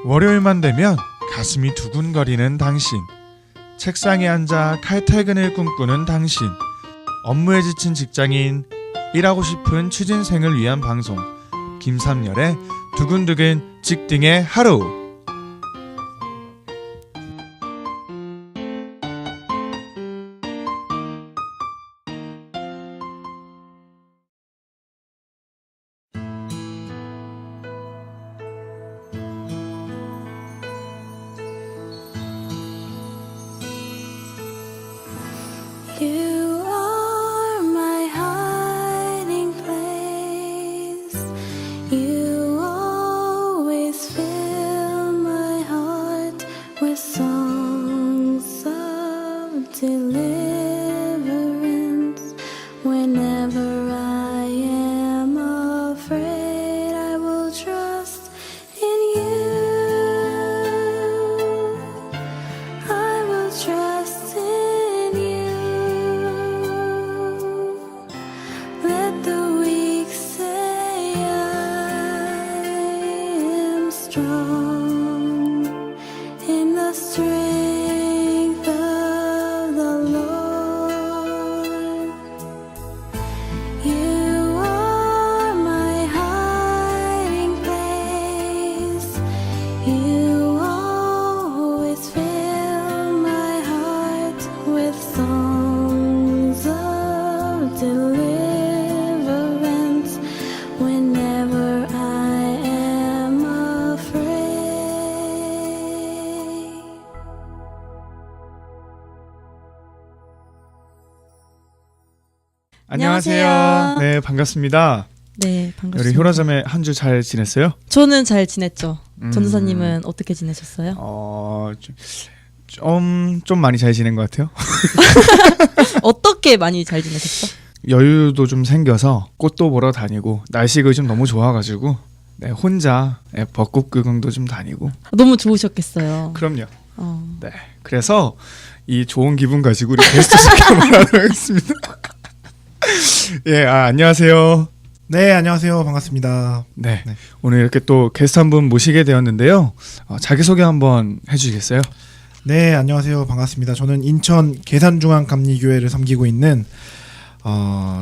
월요일만 되면 가슴이 두근거리는 당신, 책상에 앉아 칼퇴근을 꿈꾸는 당신, 업무에 지친 직장인, 일하고 싶은 취준생을 위한 방송 김삼열의 두근두근 직딩의 하루. You are my hiding place. You always fill my heart with songs of deliverance. Whenever I am afraid, I will trust in you. I will trust in you. Let the weak say I am strong in the strength of the Lord. You are my hiding place. You always fill my heart with songs of deliverance. Whenever I am afraid. 안녕하세요. 네, 반갑습니다. 네, 반갑습니다. 우리 효라자매 한 주 잘 지냈어요? 저는 잘 지냈죠. 전도사님은 어떻게 지내셨어요? 좀 많이 잘 지낸 것 같아요. 어떻게 많이 잘 지내셨어? 여유도 좀 생겨서 꽃도 보러 다니고 날씨가 요즘 너무 좋아가지고 네, 혼자 벚꽃 구경도 좀 다니고. 너무 좋으셨겠어요. 그럼요. 어. 네, 그래서 이 좋은 기분 가지고 우리 게스트 소개 한번 하도록 하겠습니다. 예, 안녕하세요. 네, 안녕하세요. 반갑습니다. 네, 네. 오늘 이렇게 또 게스트 한 분 모시게 되었는데요. 자기소개 한번 해주시겠어요? 네, 안녕하세요. 반갑습니다. 저는 인천 계산중앙감리교회를 섬기고 있는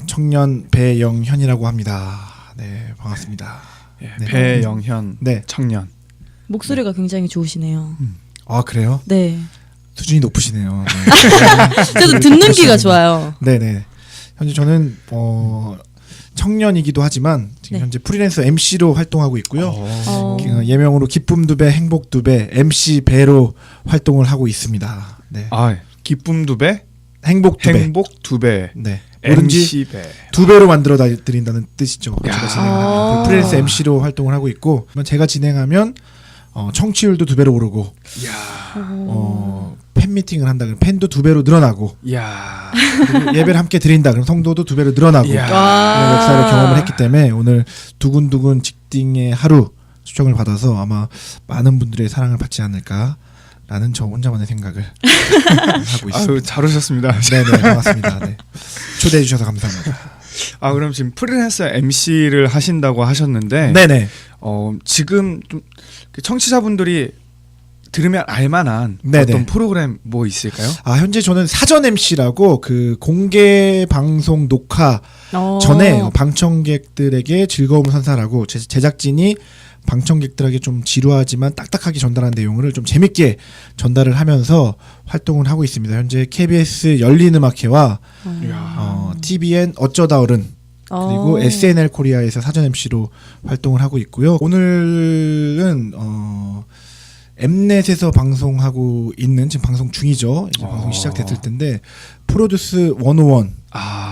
청년 배영현이라고 합니다. 네, 반갑습니다. 예, 네. 배영현 네. 청년. 목소리가 굉장히 좋으시네요. 아, 그래요? 네. 수준이 높으시네요. 네. 저도 듣는 귀가 좋아요. 네네. 현재 저는 청년이기도 하지만 지금 네. 현재 프리랜서 MC로 활동하고 있고요. 예명으로 기쁨 2배, 행복 2배, MC 배로 활동을 하고 있습니다. 네. 기쁨 2배, 행복 2배. 행복 2배, 네. 뭐든지 MC 배. 2배로 만들어 드린다는 뜻이죠. 야. 제가 진행하면 프리랜서 MC로 활동을 하고 있고, 제가 진행하면 청취율도 2배로 오르고, 팬미팅을 한다 그러면 팬도 2배로 늘어나고, 야. 그리고 예배를 함께 드린다 그럼 성도도 2배로 늘어나고, 이야. 이런 역사를 경험을 했기 때문에 오늘 두근두근 직딩의 하루 초청을 받아서 아마 많은 분들의 사랑을 받지 않을까라는 저 혼자만의 생각을 하고 있습니다. 잘 오셨습니다. 네네, 반갑습니다. 네. 초대해 주셔서 감사합니다. 그럼 지금 프리랜서 MC를 하신다고 하셨는데, 네네. 지금 좀 청취자분들이 들으면 알만한 네네. 어떤 프로그램 뭐 있을까요? 현재 저는 사전 MC라고 그 공개 방송 녹화 전에 방청객들에게 즐거움을 선사하고 제작진이 방청객들에게 좀 지루하지만 딱딱하게 전달한 내용을 좀 재밌게 전달을 하면서 활동을 하고 있습니다. 현재 KBS 열린음악회와 TVN 어쩌다 어른 그리고 SNL 코리아에서 사전 MC로 활동을 하고 있고요. 오늘은 엠넷에서 방송하고 있는, 지금 방송 중이죠. 이제 방송이 시작됐을 텐데, 프로듀스 101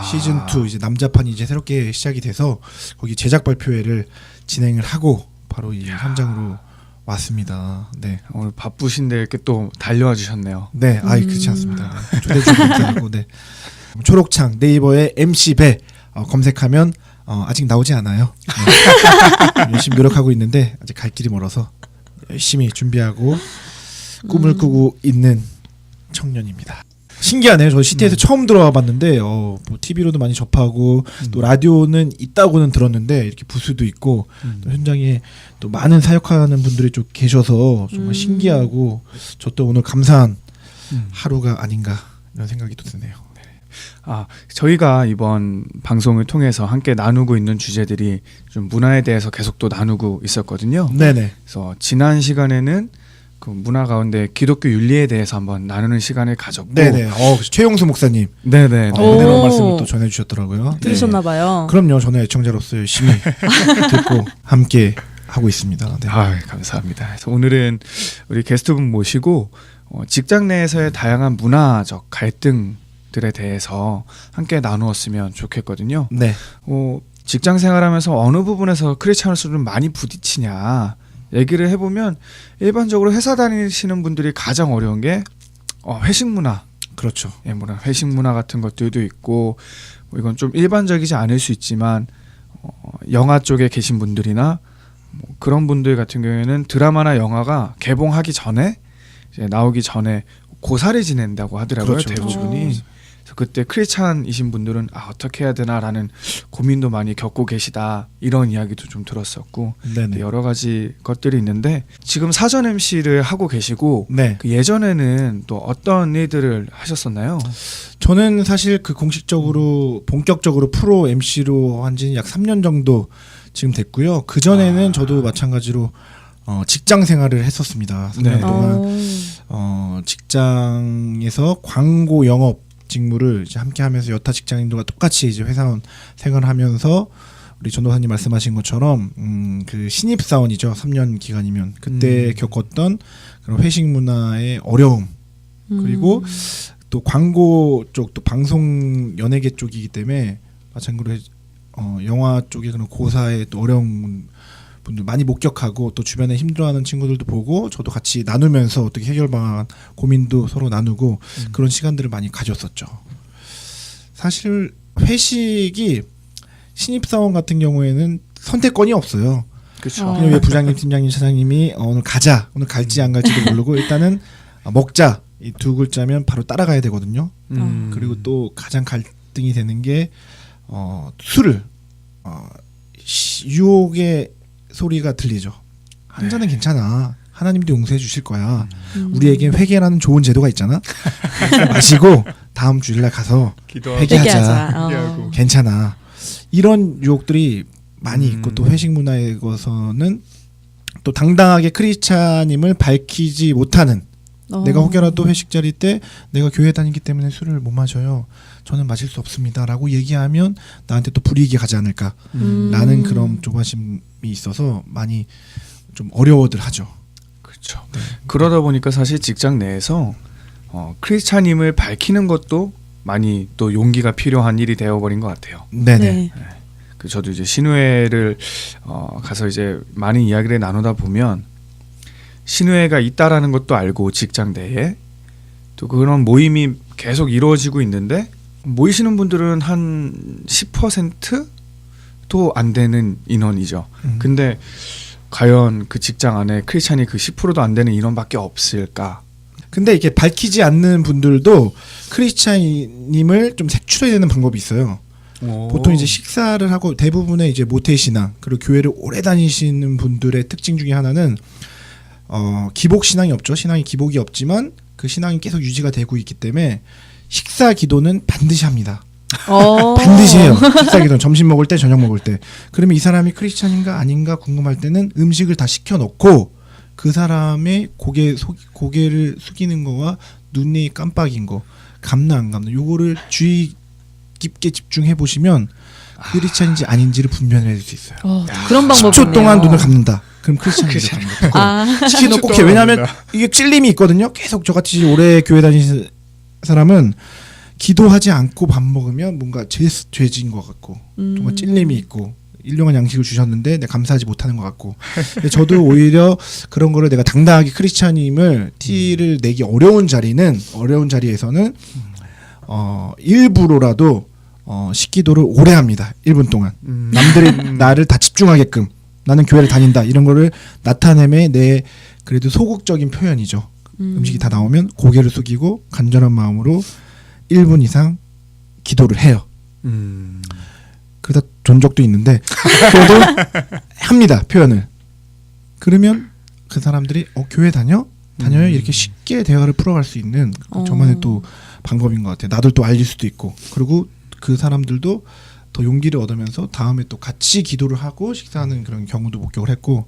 시즌 2 이제 남자판이 이제 새롭게 시작이 돼서 거기 제작 발표회를 진행을 하고 바로 이 현장으로 왔습니다. 네. 오늘 바쁘신데 이렇게 또 달려와 주셨네요. 네, 그렇지 않습니다. 네. 초대해 주셔서 감사하고, 네. 초록창 네이버에 MC 배 검색하면 아직 나오지 않아요. 네. 열심히 노력하고 있는데 아직 갈 길이 멀어서 열심히 준비하고 꿈을 꾸고 있는 청년입니다. 신기하네요. 저 CT에서 처음 들어와 봤는데 뭐 TV로도 많이 접하고 또 라디오는 있다고는 들었는데 이렇게 부스도 있고 또 현장에 또 많은 사역하는 분들이 좀 계셔서 정말 신기하고 저 또 오늘 감사한 하루가 아닌가 이런 생각이 또 드네요. 저희가 이번 방송을 통해서 함께 나누고 있는 주제들이 좀 문화에 대해서 계속 또 나누고 있었거든요. 네네. 그래서 지난 시간에는 그 문화 가운데 기독교 윤리에 대해서 한번 나누는 시간을 가졌고, 네네. 최용수 목사님 네네. 은혜로운 말씀을 또 전해주셨더라고요. 들으셨나봐요. 그럼요. 저는 애청자로서 열심히 듣고 함께 하고 있습니다. 네. 감사합니다. 그래서 오늘은 우리 게스트분 모시고 직장 내에서의 다양한 문화적 갈등들에 대해서 함께 나누었으면 좋겠거든요. 네. 직장 생활하면서 어느 부분에서 크리스찬으로서 좀 많이 부딪히냐 얘기를 해보면 일반적으로 회사 다니시는 분들이 가장 어려운 게 회식 문화. 그렇죠. 예, 회식 문화 같은 것들도 있고 이건 좀 일반적이지 않을 수 있지만 영화 쪽에 계신 분들이나 그런 분들 같은 경우에는 드라마나 영화가 개봉하기 전에 이제 나오기 전에 고사를 지낸다고 하더라고요. 그렇죠. 대부분이. 그래서 그때 크리스찬이신 분들은 어떻게 해야 되나라는 고민도 많이 겪고 계시다 이런 이야기도 좀 들었었고 네네. 여러 가지 것들이 있는데 지금 사전 MC를 하고 계시고 네. 그 예전에는 또 어떤 일들을 하셨었나요? 저는 사실 그 공식적으로 본격적으로 프로 MC로 한 지는 약 3년 정도 지금 됐고요. 그 전에는 저도 마찬가지로 직장 생활을 했었습니다. 3년 네. 동안 직장에서 광고 영업 직무를 이제 함께 하면서 여타 직장인들과 똑같이 이제 회사원 생활을 하면서 우리 전도사님 말씀하신 것처럼 그 신입 사원이죠. 3년 기간이면 그때 겪었던 그런 회식 문화의 어려움 그리고 또 광고 쪽 또 방송 연예계 쪽이기 때문에 마찬가지로 영화 쪽에 그런 고사의 또 어려운 분들 많이 목격하고 또 주변에 힘들어하는 친구들도 보고 저도 같이 나누면서 어떻게 해결 방안 고민도 서로 나누고 그런 시간들을 많이 가졌었죠. 사실 회식이 신입사원 같은 경우에는 선택권이 없어요. 그렇죠. 그냥 왜 부장님, 팀장님, 차장님이 오늘 가자, 오늘 갈지 안 갈지도 모르고 일단은 먹자 이 두 글자면 바로 따라가야 되거든요. 그리고 또 가장 갈등이 되는 게 술을 유혹의 소리가 들리죠. 한 잔은 괜찮아. 하나님도 용서해 주실 거야. 우리에겐 회개라는 좋은 제도가 있잖아. 마시고 다음 주일날 가서 회개하자. 괜찮아. 이런 유혹들이 많이 있고 또 회식 문화에서는 또 당당하게 크리스찬임을 밝히지 못하는 내가 혹여라도 회식 자리 때 내가 교회 다니기 때문에 술을 못 마셔요. 저는 마실 수 없습니다. 라고 얘기하면 나한테 또 불이익이 가지 않을까 라는 그런 조바심이 있어서 많이 좀 어려워들 하죠. 그렇죠. 네. 그러다 보니까 사실 직장 내에서 크리스찬임을 밝히는 것도 많이 또 용기가 필요한 일이 되어버린 것 같아요. 네네. 네. 저도 이제 신우회를 가서 이제 많은 이야기를 나누다 보면 신우회가 있다라는 것도 알고 직장 내에 또 그런 모임이 계속 이루어지고 있는데 모이시는 분들은 한 10%도 안 되는 인원이죠. 근데 과연 그 직장 안에 크리스찬이 그 10%도 안 되는 인원밖에 없을까? 근데 이렇게 밝히지 않는 분들도 크리스찬임을 좀 색출해야 되는 방법이 있어요. 보통 이제 식사를 하고 대부분의 이제 모태신앙 그리고 교회를 오래 다니시는 분들의 특징 중에 하나는 기복 신앙이 없죠. 신앙이 기복이 없지만 그 신앙이 계속 유지가 되고 있기 때문에 식사 기도는 반드시 합니다. 반드시 해요. 식사 기도는 점심 먹을 때 저녁 먹을 때. 그러면 이 사람이 크리스찬인가 아닌가 궁금할 때는 음식을 다 시켜놓고 그 사람의 고개를 숙이는 거와 눈이 깜빡인 거 감나 안 감나 요거를 주의 깊게 집중해 보시면 크리스찬인지 아닌지를 분별해낼 수 있어요. 그런 방법이 10초 동안 눈을 감는다. 그럼 크리스찬입니다. 시키는 꼭 해. 왜냐하면 이게 찔림이 있거든요. 계속 저같이 오래 교회 다니는 사람은 기도하지 않고 밥 먹으면 뭔가 죄진 것 같고 정말 찔림이 있고 일용한 양식을 주셨는데 내가 감사하지 못하는 것 같고 근데 저도 오히려 그런 거를 내가 당당하게 크리스찬임을 티를 내기 어려운 자리에서는 일부러라도 식기도를 오래 합니다. 1분 동안 남들이 나를 다 집중하게끔 나는 교회를 다닌다 이런 거를 나타내매 내 그래도 소극적인 표현이죠. 음식이 다 나오면 고개를 숙이고 간절한 마음으로 1분 이상 기도를 해요. 그러다 존 적도 있는데 그래도 합니다. 표현을. 그러면 그 사람들이 교회 다녀요? 이렇게 쉽게 대화를 풀어갈 수 있는 저만의 또 방법인 것 같아요. 나들 또 알릴 수도 있고, 그리고 그 사람들도 더 용기를 얻으면서 다음에 또 같이 기도를 하고 식사하는 그런 경우도 목격을 했고,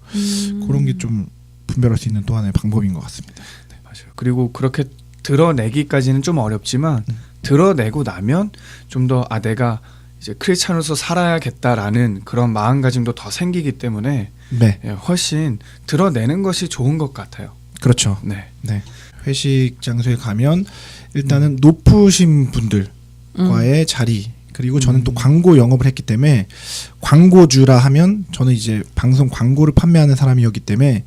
그런 게 좀 분별할 수 있는 또 하나의 방법인 것 같습니다. 네. 맞아요. 그리고 그렇게 드러내기까지는 좀 어렵지만 드러내고 나면 좀 더 내가 이제 크리스찬으로서 살아야겠다라는 그런 마음가짐도 더 생기기 때문에 네, 훨씬 드러내는 것이 좋은 것 같아요. 그렇죠. 네. 네. 회식 장소에 가면 일단은 높으신 분들과의 자리, 그리고 저는 또 광고 영업을 했기 때문에 광고주라 하면 저는 이제 방송 광고를 판매하는 사람이었기 때문에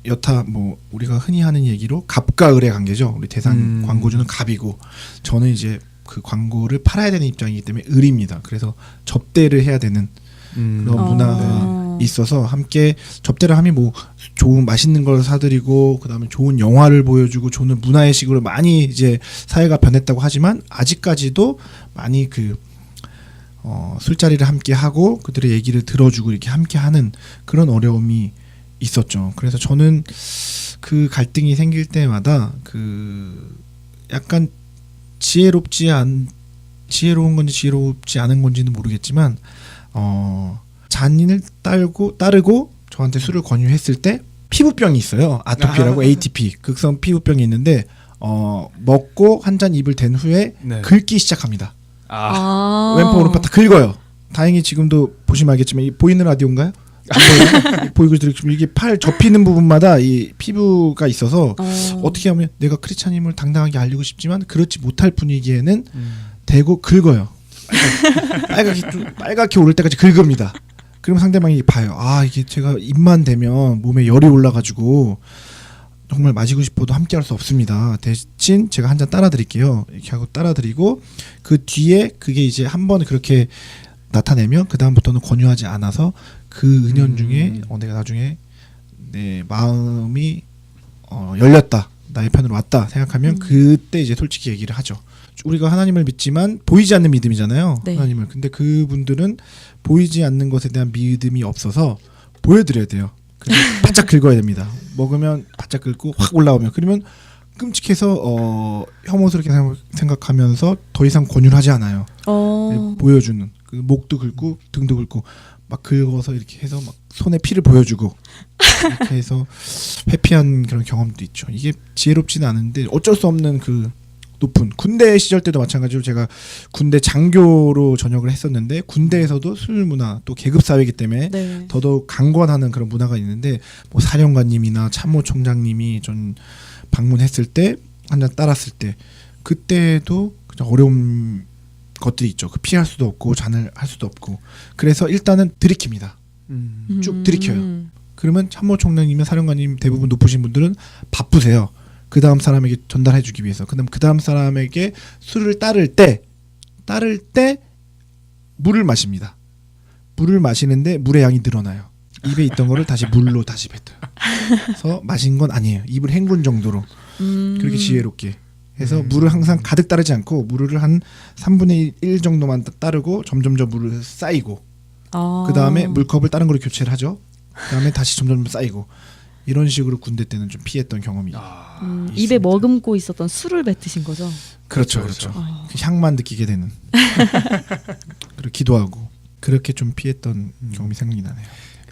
여타 뭐 우리가 흔히 하는 얘기로 갑과 을의 관계죠. 우리 대상 광고주는 갑이고 저는 이제 그 광고를 팔아야 되는 입장이기 때문에 을입니다. 그래서 접대를 해야 되는 그런 문화가 있어서 함께 접대를 하면 뭐 좋은 맛있는 걸 사드리고 그다음에 좋은 영화를 보여주고 좋은 문화의식으로 많이 이제 사회가 변했다고 하지만 아직까지도 많이 그 술자리를 함께 하고 그들의 얘기를 들어주고 이렇게 함께 하는 그런 어려움이 있었죠. 그래서 저는 그 갈등이 생길 때마다 그 약간 지혜로운 건지 지혜롭지 않은 건지는 모르겠지만 잔인을 따르고 저한테 술을 권유했을 때 피부병이 있어요. 아토피라고 ATP 극성 피부병이 있는데 먹고 한 잔 입을 댄 후에 네. 긁기 시작합니다. 아. 왼팔 오른팔 다 긁어요. 다행히 지금도 보시면 알겠지만 이 보이는 라디오인가요? 보이고 들으시면 이게 팔 접히는 부분마다 이 피부가 있어서 어떻게 하면 내가 크리스찬임을 당당하게 알리고 싶지만 그렇지 못할 분위기에는 대고 긁어요. 빨갛게 오를 때까지 긁습니다. 그럼 상대방이 봐요. 이게 제가 입만 대면 몸에 열이 올라가지고 정말 마시고 싶어도 함께 할 수 없습니다. 대신 제가 한 잔 따라 드릴게요. 이렇게 하고 따라 드리고 그 뒤에 그게 이제 한 번 그렇게 나타내면 그 다음부터는 권유하지 않아서 그 은연중에 내가 나중에 내 마음이 열렸다, 나의 편으로 왔다 생각하면 그때 이제 솔직히 얘기를 하죠. 우리가 하나님을 믿지만 보이지 않는 믿음이잖아요. 네. 하나님을. 근데 그분들은 보이지 않는 것에 대한 믿음이 없어서 보여드려야 돼요. 그래서 바짝 긁어야 됩니다. 먹으면 바짝 긁고 확 올라오면 그러면 끔찍해서 혐오스럽게 생각하면서 더 이상 권유를 하지 않아요. 보여주는 그 목도 긁고 등도 긁고 막 긁어서 이렇게 해서 막 손에 피를 보여주고 이렇게 해서 회피한 그런 경험도 있죠. 이게 지혜롭지는 않은데 어쩔 수 없는 그 높은 군대 시절 때도 마찬가지로 제가 군대 장교로 전역을 했었는데 군대에서도 술 문화 또 계급 사회이기 때문에 네. 더더욱 강권하는 그런 문화가 있는데 뭐 사령관님이나 참모총장님이 좀 방문했을 때 한 잔 따랐을 때 그때도 그냥 어려운 것들이 있죠. 그 피할 수도 없고 잔을 할 수도 없고 그래서 일단은 들이킵니다. 쭉 들이켜요. 그러면 참모총장님이나 사령관님 대부분 높으신 분들은 바쁘세요. 그 다음 사람에게 전달해주기 위해서. 그 다음 사람에게 술을 따를 때 물을 마십니다. 물을 마시는데 물의 양이 늘어나요. 입에 있던 거를 다시 물로 다시 뱉어요. 그래서 마신 건 아니에요. 입을 헹군 정도로 그렇게 지혜롭게 해서 물을 항상 가득 따르지 않고 물을 한 3분의 1 정도만 따르고 점점점 물을 쌓이고 그 다음에 물컵을 다른 걸로 교체를 하죠. 그 다음에 다시 점점 쌓이고 이런 식으로 군대 때는 좀 피했던 경험이 입에 머금고 있었던 술을 뱉으신 거죠? 그렇죠. 그 향만 느끼게 되는 그리고 기도하고 그렇게 좀 피했던 경험이 생각이 나네요.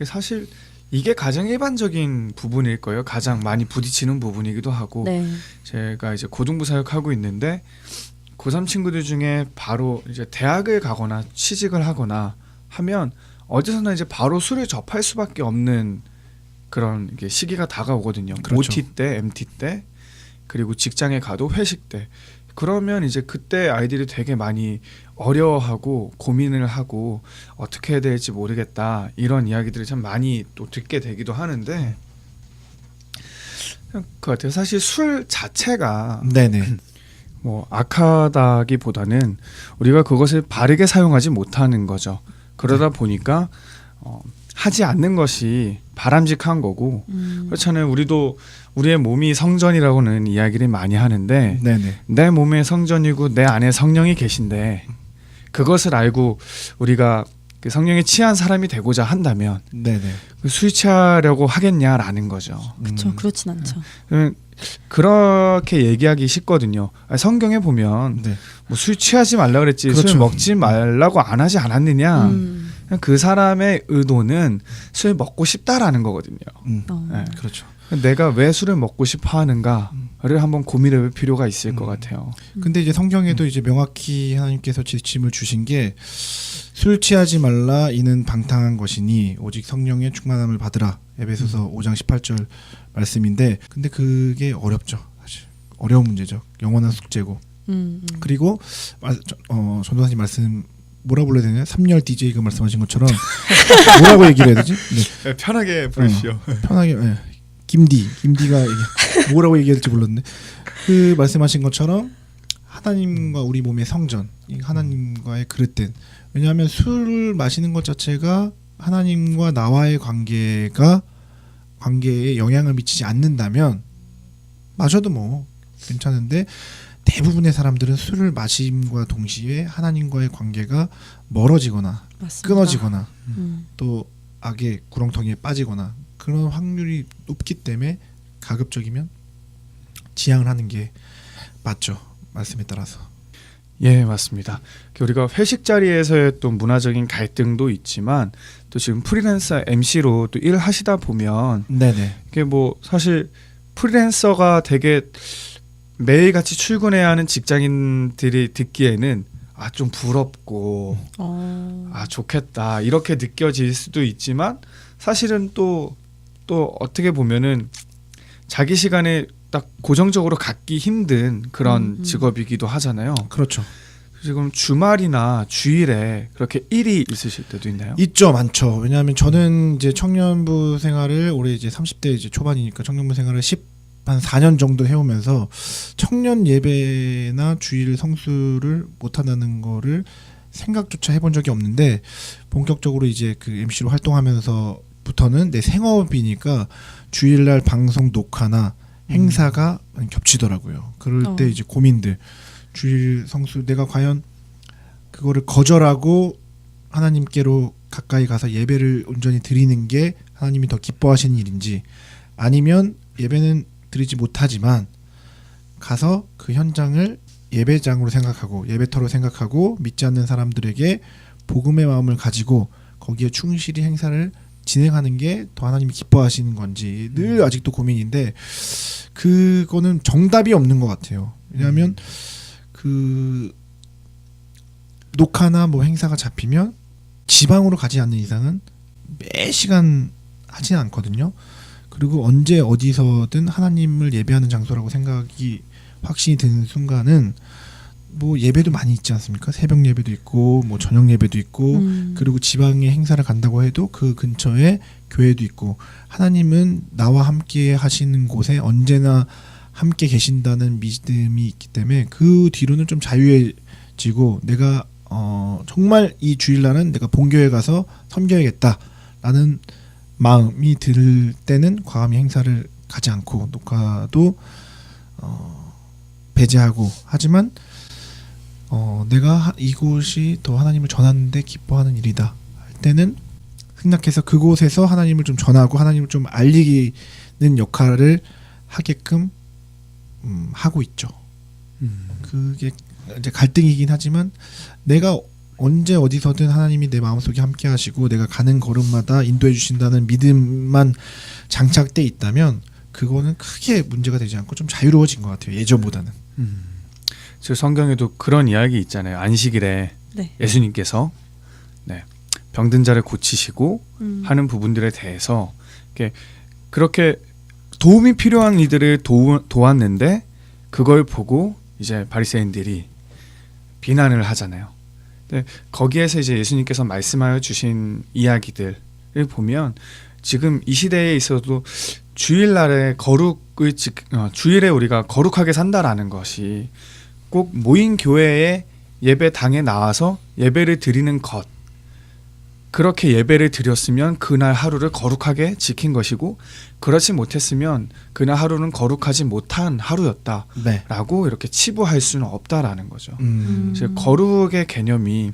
사실 이게 가장 일반적인 부분일 거예요. 가장 많이 부딪히는 부분이기도 하고 네. 제가 이제 고등부 사역하고 있는데 고3 친구들 중에 바로 이제 대학을 가거나 취직을 하거나 하면 어디서나 이제 바로 술을 접할 수밖에 없는 그런 게 시기가 다가오거든요. 그렇죠. OT 때, MT 때, 그리고 직장에 가도 회식 때. 그러면 이제 그때 아이들이 되게 많이 어려워하고 고민을 하고 어떻게 해야 될지 모르겠다 이런 이야기들을 참 많이 또 듣게 되기도 하는데 그 같아요. 사실 술 자체가 네네. 뭐 악하다기보다는 우리가 그것을 바르게 사용하지 못하는 거죠. 그러다 보니까 하지 않는 것이 바람직한 거고 그렇잖아요. 우리도 우리의 몸이 성전이라고는 이야기를 많이 하는데 네네. 내 몸의 성전이고 내 안에 성령이 계신데 그것을 알고 우리가 그 성령에 취한 사람이 되고자 한다면 네네. 술 취하려고 하겠냐라는 거죠. 그렇죠. 그렇진 않죠. 그러면 그렇게 얘기하기 쉽거든요. 아니, 성경에 보면 네. 뭐 술 취하지 말라 그랬지 그렇죠. 술 먹지 말라고 안 하지 않았느냐. 음. 그냥 그 사람의 의도는 술 먹고 싶다라는 거거든요. 어. 네. 그렇죠. 내가 왜 술을 먹고 싶어 하는가를 한번 고민해볼 필요가 있을 것 같아요. 근데 이제 성경에도 이제 명확히 하나님께서 지침을 주신 게 술 취하지 말라 이는 방탕한 것이니 오직 성령의 충만함을 받으라. 에베소서 5장 18절 말씀인데 근데 그게 어렵죠. 사실 어려운 문제죠. 영원한 숙제고. 그리고 전도사님 말씀 뭐라 불러야 되냐? 3열 DJ가 말씀하신 것처럼 뭐라고 얘기를 해야 되지? 네. 편하게 부르시오. 편하게 김디가 뭐라고 얘기해야 될지 몰랐네. 그 말씀하신 것처럼 하나님과 우리 몸의 성전, 이 하나님과의 그릇된. 왜냐하면 술을 마시는 것 자체가 하나님과 나와의 관계에 영향을 미치지 않는다면 마셔도 뭐 괜찮은데 대부분의 사람들은 술을 마심과 동시에 하나님과의 관계가 멀어지거나 맞습니다. 끊어지거나 또 악의 구렁텅이에 빠지거나 그런 확률이 높기 때문에 가급적이면 지양을 하는 게 맞죠. 말씀에 따라서. 예, 맞습니다. 우리가 회식 자리에서의 또 문화적인 갈등도 있지만 또 지금 프리랜서 MC로 또 일을 하시다 보면 네네. 이게 뭐 사실 프리랜서가 되게 매일같이 출근해야 하는 직장인들이 듣기에는 좀 부럽고 좋겠다 이렇게 느껴질 수도 있지만 사실은 또 어떻게 보면은 자기 시간에 딱 고정적으로 갖기 힘든 그런 직업이기도 하잖아요. 그렇죠. 지금 주말이나 주일에 그렇게 일이 있으실 때도 있나요? 있죠, 많죠. 왜냐하면 저는 이제 청년부 생활을 올해 이제 30대 이제 초반이니까 청년부 생활을 한 4년 정도 해오면서 청년 예배나 주일 성수를 못한다는 거를 생각조차 해본 적이 없는데 본격적으로 이제 그 MC로 활동하면서부터는 내 생업이니까 주일날 방송 녹화나 행사가 많이 겹치더라고요. 그럴 때 이제 고민들 주일 성수 내가 과연 그거를 거절하고 하나님께로 가까이 가서 예배를 온전히 드리는 게 하나님이 더 기뻐하시는 일인지 아니면 예배는 드리지 못하지만 가서 그 현장을 예배장으로 생각하고 예배터로 생각하고 믿지 않는 사람들에게 복음의 마음을 가지고 거기에 충실히 행사를 진행하는 게 더 하나님이 기뻐하시는 건지 늘 아직도 고민인데 그거는 정답이 없는 것 같아요. 왜냐하면 그 녹화나 뭐 행사가 잡히면 지방으로 가지 않는 이상은 매 시간 하지는 않거든요. 그리고 언제 어디서든 하나님을 예배하는 장소라고 생각이 확신이 드는 순간은 뭐 예배도 많이 있지 않습니까? 새벽 예배도 있고 뭐 저녁 예배도 있고 그리고 지방에 행사를 간다고 해도 그 근처에 교회도 있고 하나님은 나와 함께 하시는 곳에 언제나 함께 계신다는 믿음이 있기 때문에 그 뒤로는 좀 자유해지고 내가 정말 이 주일날은 내가 본교회 가서 섬겨야겠다라는 마음이 들 때는 과감히 행사를 가지 않고 녹화도 배제하고 하지만 내가 이곳이 더 하나님을 전하는데 기뻐하는 일이다 할 때는 생각해서 그곳에서 하나님을 좀 전하고 하나님을 좀 알리는 역할을 하게끔 하고 있죠. 그게 이제 갈등이긴 하지만 내가 언제 어디서든 하나님이 내 마음속에 함께 하시고 내가 가는 걸음마다 인도해 주신다는 믿음만 장착돼 있다면 그거는 크게 문제가 되지 않고 좀 자유로워진 것 같아요. 예전보다는. 저 성경에도 그런 이야기 있잖아요. 안식일에 네. 예수님께서 병든 자를 고치시고 하는 부분들에 대해서 그렇게 도움이 필요한 이들을 도왔는데 그걸 보고 이제 바리새인들이 비난을 하잖아요. 근데 거기에서 이제 예수님께서 말씀하여 주신 이야기들을 보면 지금 이 시대에 있어도 주일날에 주일에 우리가 거룩하게 산다라는 것이 꼭 모인 교회에 예배당에 나와서 예배를 드리는 것 그렇게 예배를 드렸으면 그날 하루를 거룩하게 지킨 것이고 그렇지 못했으면 그날 하루는 거룩하지 못한 하루였다라고 네. 이렇게 치부할 수는 없다라는 거죠. 그래서 음. 거룩의 개념이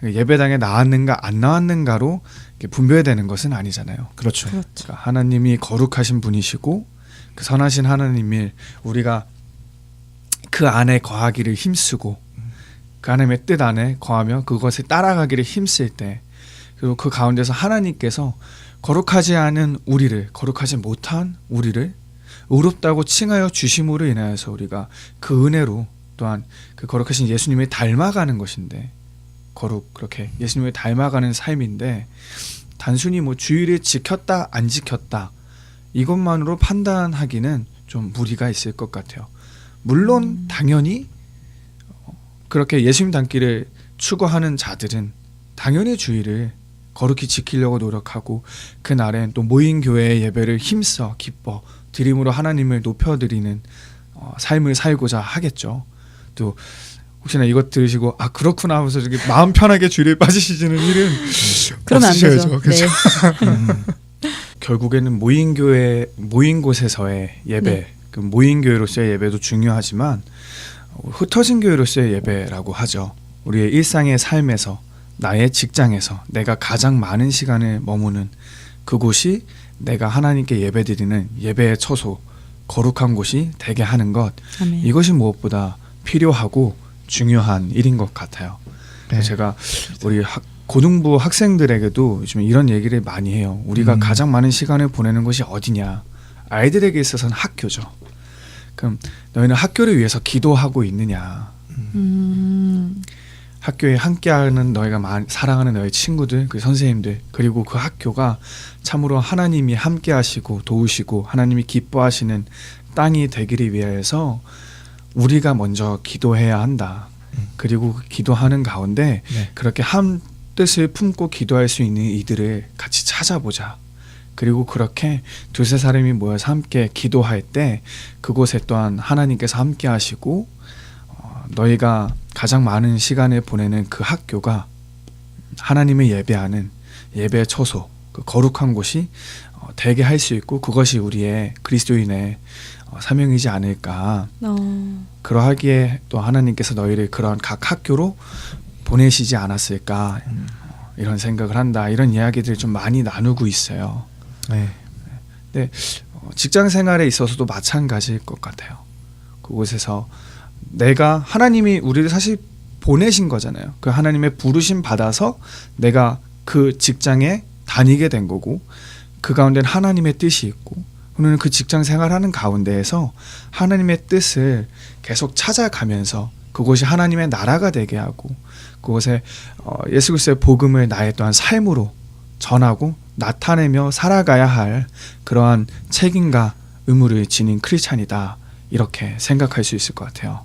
예배당에 나왔는가 안 나왔는가로 이렇게 분별되는 것은 아니잖아요. 그렇죠. 그렇죠. 그러니까 하나님이 거룩하신 분이시고 그 선하신 하나님을 우리가 그 안에 거하기를 힘쓰고 그 하나님의 뜻 안에 거하며 그것에 따라가기를 힘쓸 때 그리고 그 가운데서 하나님께서 거룩하지 않은 우리를 거룩하지 못한 우리를 의롭다고 칭하여 주심으로 인하여서 우리가 그 은혜로 또한 그 거룩하신 예수님을 닮아가는 것인데 거룩 그렇게 예수님을 닮아가는 삶인데 단순히 뭐 주의를 지켰다 안 지켰다 이것만으로 판단하기는 좀 무리가 있을 것 같아요. 물론 당연히 그렇게 예수님 닮기를 추구하는 자들은 당연히 주의를 거룩히 지키려고 노력하고 그날엔 또 모인 교회의 예배를 힘써 기뻐 드림으로 하나님을 높여드리는 삶을 살고자 하겠죠. 또 혹시나 이것 들으시고 아 그렇구나 하면서 이렇게 마음 편하게 주의를 빠지시는 일은 그러면 안 되죠. 없으셔야죠. 그렇죠? 네. 결국에는 모인 교회 모인 곳에서의 예배 네. 그 모인 교회로서의 예배도 중요하지만 흩어진 교회로서의 예배라고 하죠. 우리의 일상의 삶에서 나의 직장에서 내가 가장 많은 시간을 머무는 그곳이 내가 하나님께 예배드리는 예배의 처소 거룩한 곳이 되게 하는 것 아멘. 이것이 무엇보다 필요하고 중요한 일인 것 같아요. 네. 제가 우리 고등부 학생들에게도 요즘 이런 얘기를 많이 해요. 우리가 가장 많은 시간을 보내는 곳이 어디냐? 아이들에게 있어서는 학교죠. 그럼 너희는 학교를 위해서 기도하고 있느냐? 학교에 함께하는 너희가 사랑하는 너희 친구들, 그 선생님들, 그리고 그 학교가 참으로 하나님이 함께하시고 도우시고 하나님이 기뻐하시는 땅이 되기를 위해서 우리가 먼저 기도해야 한다. 그리고 그 기도하는 가운데 네. 그렇게 한 뜻을 품고 기도할 수 있는 이들을 같이 찾아보자. 그리고 그렇게 두세 사람이 모여서 함께 기도할 때 그곳에 또한 하나님께서 함께 하시고 너희가 가장 많은 시간을 보내는 그 학교가 하나님을 예배하는 예배의 처소, 그 거룩한 곳이 되게 할 수 있고 그것이 우리의 그리스도인의 사명이지 않을까. 그러하기에 또 하나님께서 너희를 그런 각 학교로 보내시지 않았을까 이런 생각을 한다. 이런 이야기들을 좀 많이 나누고 있어요. 네. 근데 직장 생활에 있어서도 마찬가지일 것 같아요. 그곳에서 내가 하나님이 우리를 사실 보내신 거잖아요. 그 하나님의 부르심 받아서 내가 그 직장에 다니게 된 거고 그 가운데는 하나님의 뜻이 있고 우리는 그 직장 생활하는 가운데에서 하나님의 뜻을 계속 찾아가면서 그곳이 하나님의 나라가 되게 하고 그곳에 예수 그리스도의 복음을 나의 또한 삶으로 전하고 나타내며 살아가야 할 그러한 책임과 의무를 지닌 크리스찬이다. 이렇게 생각할 수 있을 것 같아요.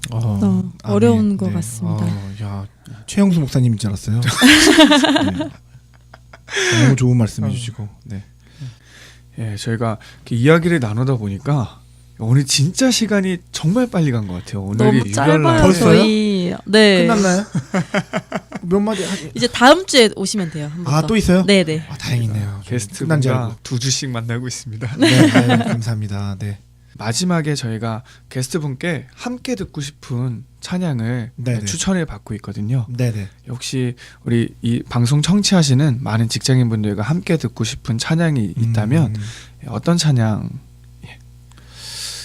어려운 것 같습니다. 야, 최영수 목사님인 줄 알았어요. 네. 너무 좋은 말씀해 주시고. 네. 예, 저희가 이렇게 이야기를 나누다 보니까 오늘 진짜 시간이 정말 빨리 간 것 같아요. 오늘이 너무 짧아요. 유별날. 벌써요? 저희 네. 끝났나요? 몇 마디 이제 다음 주에 오시면 돼요. 한 번 더. 또 있어요? 네네. 다행이네요. 게스트 끝난 줄 분과 알고. 2주씩 만나고 있습니다. 네, 감사합니다. 네. 마지막에 저희가 게스트 분께 함께 듣고 싶은 찬양을 네네. 추천을 받고 있거든요. 네네. 역시 우리 이 방송 청취하시는 많은 직장인 분들과 함께 듣고 싶은 찬양이 있다면 어떤 찬양?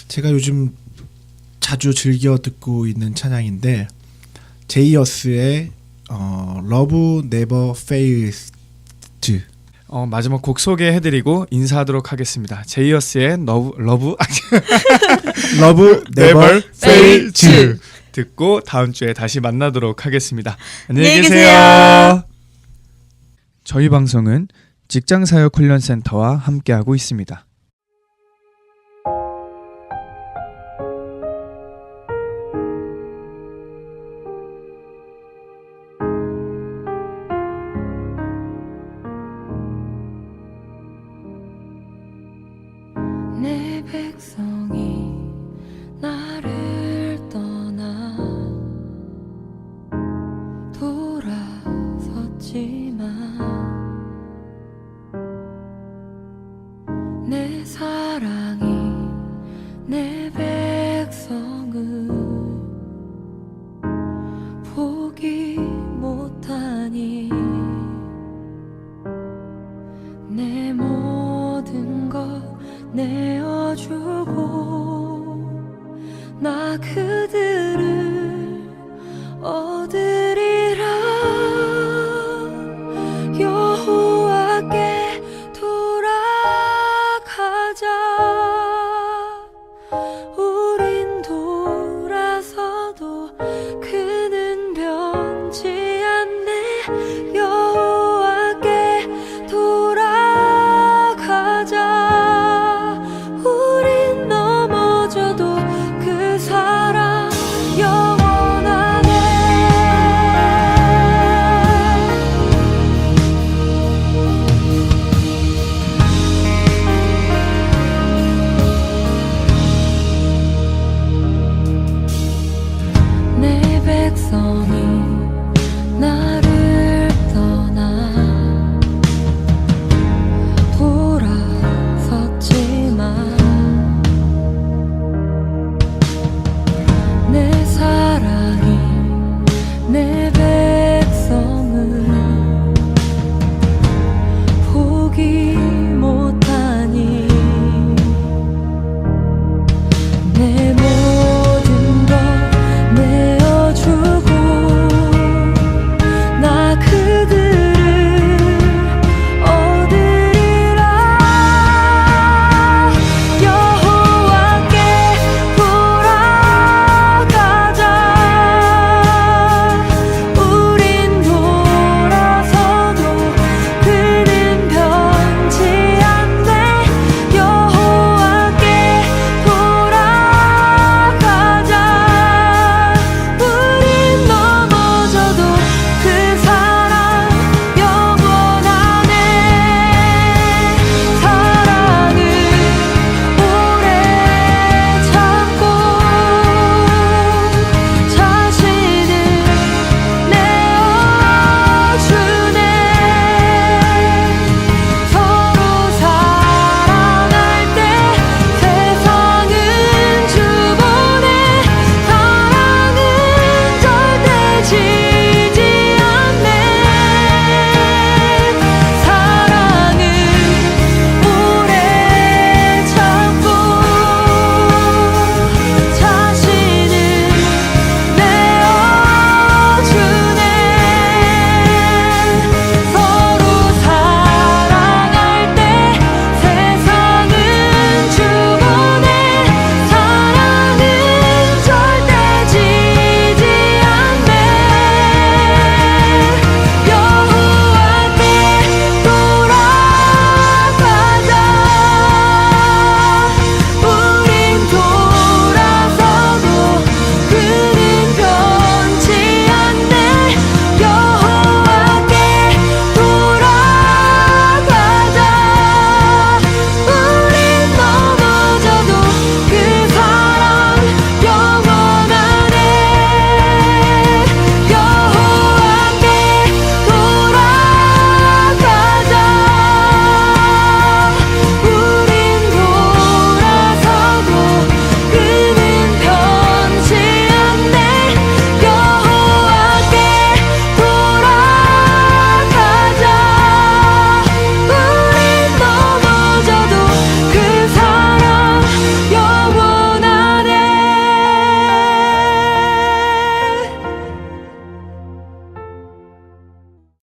제가 요즘 자주 즐겨 듣고 있는 찬양인데 제이어스의 Love Never Fails. 마지막 곡 소개해드리고 인사하도록 하겠습니다. 제이어스의 Love Never Fails 듣고 다음 주에 다시 만나도록 하겠습니다. 안녕히 안녕히 계세요. 계세요. 저희 방송은 직장사역훈련센터와 함께하고 있습니다. 내 백성이 나를 떠나 돌아섰지만 사랑이 내 백성을 포기 못하니 내 모든 것 내어주고 나